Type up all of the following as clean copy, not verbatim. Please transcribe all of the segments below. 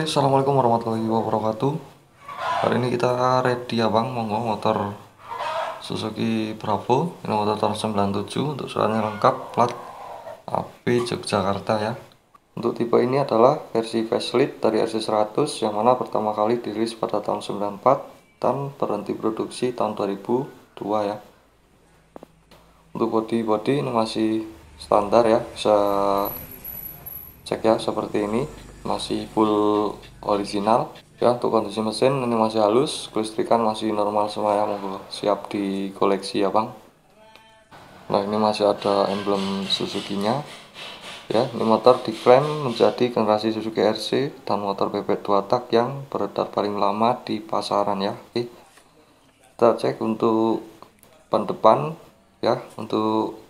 Assalamualaikum warahmatullahi wabarakatuh. Hari ini kita ready ya bang, monggo motor Suzuki Bravo. Ini motor tahun 97, untuk suratnya lengkap, plat AB Yogyakarta ya. Untuk tipe ini adalah versi facelift dari RC100 yang mana pertama kali dirilis pada tahun 94 dan berhenti produksi tahun 2002 ya. Untuk body ini masih standar ya, bisa cek ya seperti ini, masih full original ya. Untuk kondisi mesin ini masih halus, kelistrikan masih normal semua ya, monggo siap dikoleksi ya bang. Nah ini masih ada emblem Suzuki nya ya. Ini motor diklaim menjadi generasi Suzuki RC dan motor bebek 2 tak yang beredar paling lama di pasaran ya. Oke, kita cek untuk ban depan ya. Untuk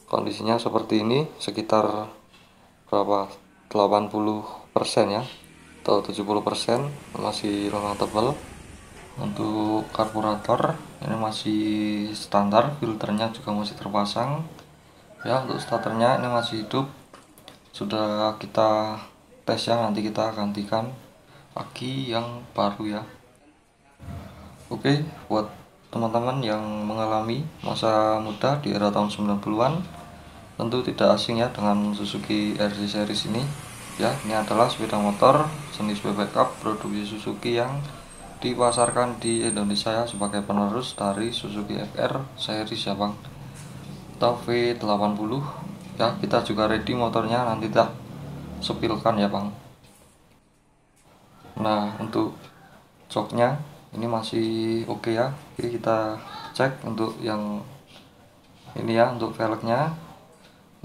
kondisinya seperti ini, sekitar berapa, 80% ya atau 70%, masih lengan tebal. Untuk karburator ini masih standar, filternya juga masih terpasang ya. Untuk starternya ini masih hidup, sudah kita tes ya, nanti kita gantikan aki yang baru ya. Oke, buat teman-teman yang mengalami masa muda di era tahun 90-an tentu tidak asing ya dengan Suzuki RC series ini ya. Ini adalah sepeda motor jenis BBK Cup produksi Suzuki yang dipasarkan di Indonesia ya, sebagai penerus dari Suzuki FR series ya bang, atau V80 ya. Kita juga ready motornya, nanti kita sepilkan ya bang. Nah untuk joknya ini masih oke ya. Oke, kita cek untuk yang ini ya. Untuk velgnya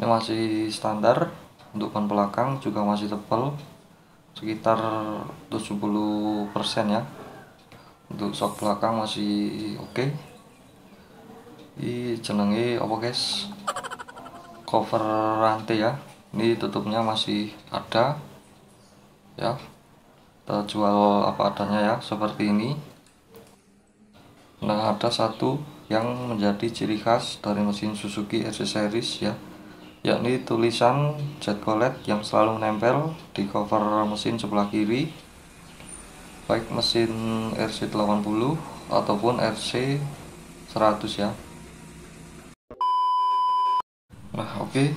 ini masih standar. Untuk ban belakang juga masih tebal, sekitar 70% ya. Untuk sok belakang masih oke. Ini jenenge apa guys, cover rantai ya. Ini tutupnya masih ada ya, kita jual apa adanya ya, seperti ini. Nah ada satu yang menjadi ciri khas dari mesin Suzuki RC series ya, yakni tulisan Jet Cooled yang selalu menempel di cover mesin sebelah kiri, baik mesin RC80 ataupun RC100 ya. Nah oke,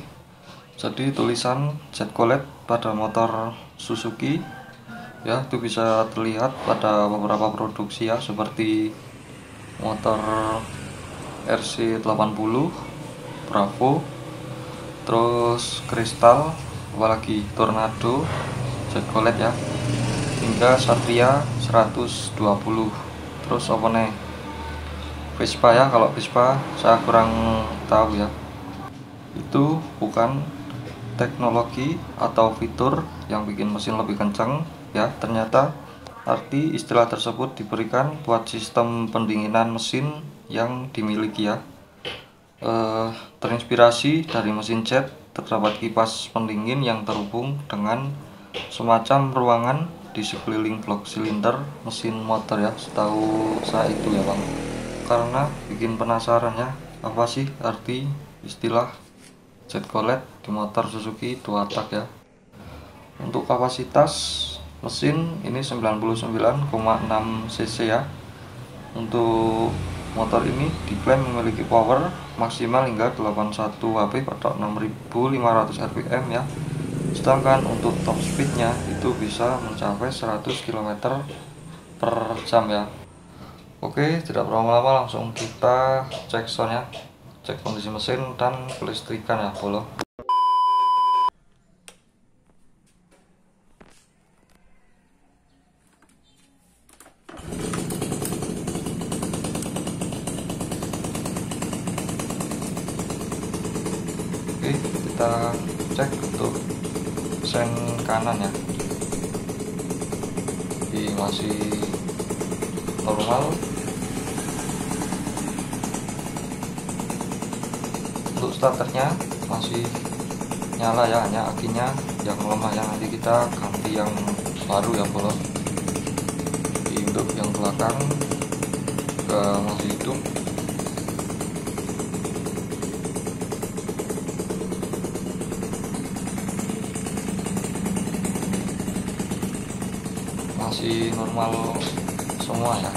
jadi tulisan Jet Cooled pada motor Suzuki ya, itu bisa terlihat pada beberapa produksi ya, seperti motor RC80 Bravo, terus Crystal, apalagi Tornado, Jet Cooled ya, hingga Satria 120. Terus apa nih, Vespa ya. Kalau Vespa saya kurang tahu ya, itu bukan teknologi atau fitur yang bikin mesin lebih kencang ya. Ternyata arti istilah tersebut diberikan buat sistem pendinginan mesin yang dimiliki ya. Terinspirasi dari mesin jet, terdapat kipas pendingin yang terhubung dengan semacam ruangan di sekeliling blok silinder mesin motor ya, setahu saya itu ya bang. Karena bikin penasaran ya, apa sih arti istilah Jet Cooled di motor Suzuki 2 tak ya. Untuk kapasitas mesin ini 99,6 cc ya. Untuk motor ini diklaim memiliki power maksimal hingga 81 HP pada 6500 rpm ya. Sedangkan untuk top speednya itu bisa mencapai 100 km per jam ya. Oke, tidak berlama-lama langsung kita cek soundnya, cek kondisi mesin dan kelistrikan ya bolo. Oke, kita cek untuk sen kanan ya, ini masih normal. Untuk starternya masih nyala ya, hanya akinya yang lemah ya, nanti kita ganti yang baru ya bolo. Untuk yang belakang juga masih hidup. masih normal semua ya.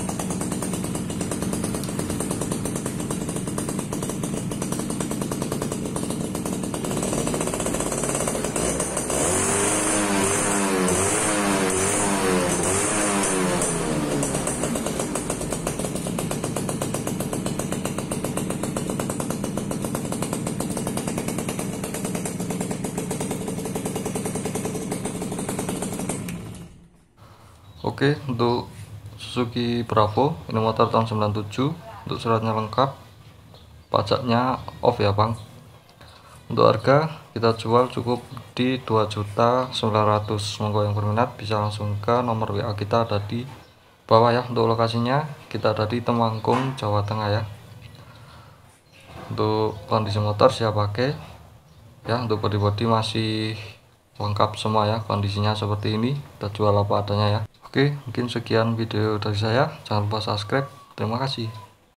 Oke, untuk Suzuki Bravo ini motor tahun 97, untuk suratnya lengkap, pajaknya off ya bang. Untuk harga kita jual cukup di 2.900.000. Monggo yang berminat bisa langsung ke nomor WA kita ada di bawah ya. Untuk lokasinya kita ada di Temanggung, Jawa Tengah ya. Untuk kondisi motor siap pakai ya. Untuk bodi-bodi masih lengkap semua ya, kondisinya seperti ini. Kita jual apa adanya ya. Oke, mungkin sekian video dari saya. Jangan lupa subscribe. Terima kasih.